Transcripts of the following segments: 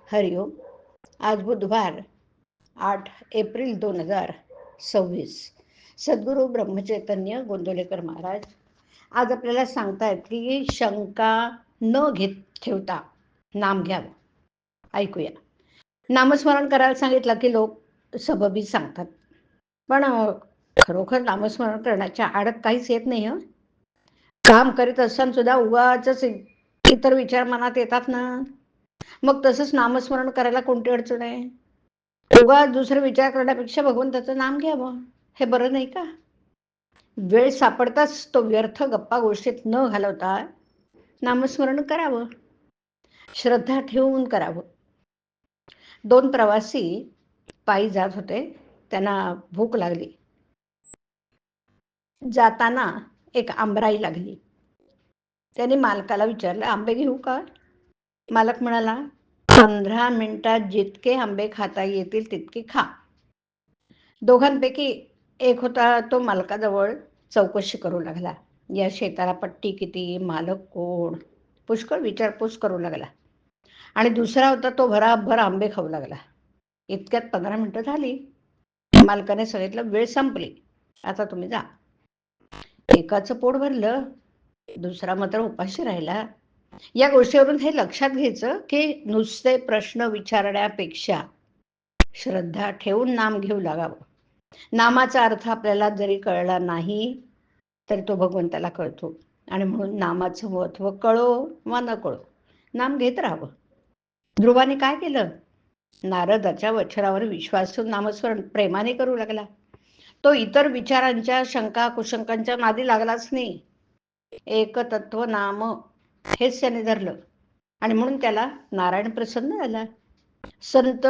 हरिओम. आज बुधवार 8 एप्रिल 2026. सद्गुरू ब्रह्मचैतन्य गोंदवलेकर महाराज आज आपल्याला सांगतायत की शंका न ठेवता नाम घ्यावं. ऐकूया. नामस्मरण करायला सांगितलं की लोक सबबी सांगतात, पण खरोखर नामस्मरण करण्याच्या आडत काहीच येत नाही. काम करीत असताना सुद्धा उगाच इतर विचार मनात येतात ना, मग तसंच नामस्मरण करायला कोणती अडचण आहे? उगाच दुसरे विचार करण्यापेक्षा भगवंताचं नाम घ्यावं, हे बरं नाही का? वेळ सापडताच तो व्यर्थ गप्पा गोष्टीत न घालवता नामस्मरण करावं, श्रद्धा ठेवून करावं. 2 प्रवासी पायी जात होते. त्यांना भूक लागली. जाताना एक आंबराई लागली. त्यांनी मालकाला विचारलं, आंबे घेऊ का? मालक म्हणाला, 15 मिनिटात जितके आंबे खाता येतील तितके खा. दोघांपैकी एक होता तो मालकाजवळ चौकशी करू लागला. या शेताला पट्टी किती, मालक कोण, पुष्कळ विचारपूस करू लागला. आणि दुसरा होता तो भराभर आंबे खाऊ लागला. इतक्यात 15 मिनिटं झाली. मालकाने सांगितलं, वेळ संपली, आता तुम्ही जा. एकाचं पोट भरलं, दुसरा मात्र उपाशी राहिला. या गोष्टीवरून हे लक्षात घ्यायचं की नुसते प्रश्न विचारण्यापेक्षा श्रद्धा ठेवून नाम घेऊ लागावं. नामाचा अर्थ आपल्याला जरी कळला नाही तरी तो भगवंताला कळतो, आणि म्हणून नामाचं महत्त्व कळो वा न कळो नाम घेत राहावं. ध्रुवाने काय केलं? नारदाच्या वचनावर विश्वास ठेवून नामस्मरण प्रेमाने करू लागला. तो इतर विचारांच्या शंका कुशंकांच्या नादी लागलाच नाही. एकतत्व नाम हेच त्याने धरलं, आणि म्हणून त्याला नारायण प्रसन्न झाला. संत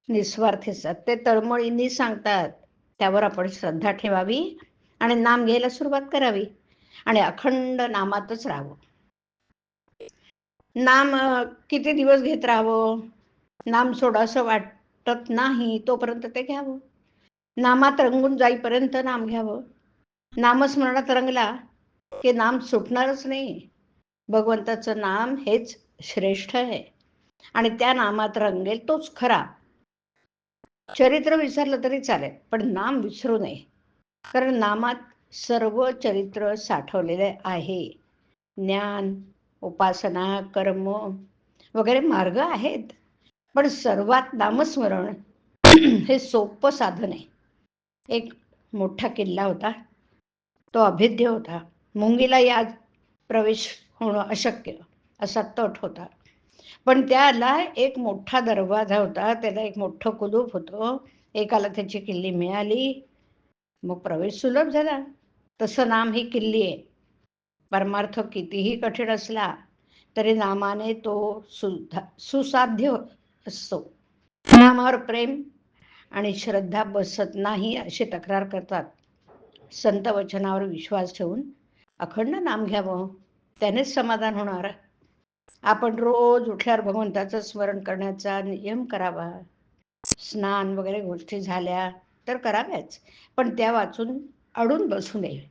निस्वार्थी असतात, ते तळमळींनी सांगतात, त्यावर आपण श्रद्धा ठेवावी आणि नाम घ्यायला सुरुवात करावी आणि अखंड नामातच राहावं. नाम किती दिवस घेत राहावं? नाम सोडावंसं वाटत नाही तोपर्यंत ते घ्यावं. नामात रंगून जाईपर्यंत नाम घ्यावं. नामस्मरणात रंगला की नाम सुटणारच नाही. भगवंताचं नाम हेच श्रेष्ठ आहे आणि त्या नामात रंगेल तोच खरा. चरित्र विसरलं तरी चालेल, पण नाम विसरू नये, कारण नामात सर्व चरित्र साठवलेले आहे. ज्ञान, उपासना, कर्म वगैरे मार्ग आहेत, पण सर्वात नामस्मरण हे सोपं साधन आहे. एक मोठा किल्ला होता, तो अभेद्य होता. मुंगीला यात प्रवेश होणं अशक्य असा तट होता. पण त्याला एक मोठा दरवाजा होता, त्याला एक मोठं कुलूप होतं. एकाला त्याची किल्ली मिळाली, मग प्रवेश सुलभ झाला. तसं नाम ही किल्ली आहे. परमार्थ कितीही कठीण असला तरी नामाने तो सुसाध्य असतो. नामावर प्रेम आणि श्रद्धा बसत नाही अशी तक्रार करतात. संत वचनावर विश्वास ठेवून अखंड नाम घ्यावं, त्यानेच समाधान होणार. आपण रोज उठल्यावर भगवंताचं स्मरण करण्याचा नियम करावा. स्नान वगैरे गोष्टी झाल्या तर कराव्याच, पण त्या वाचून अडून बसू नये.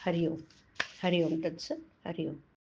हरिओम. हरिओम तत्सत. हरिओम.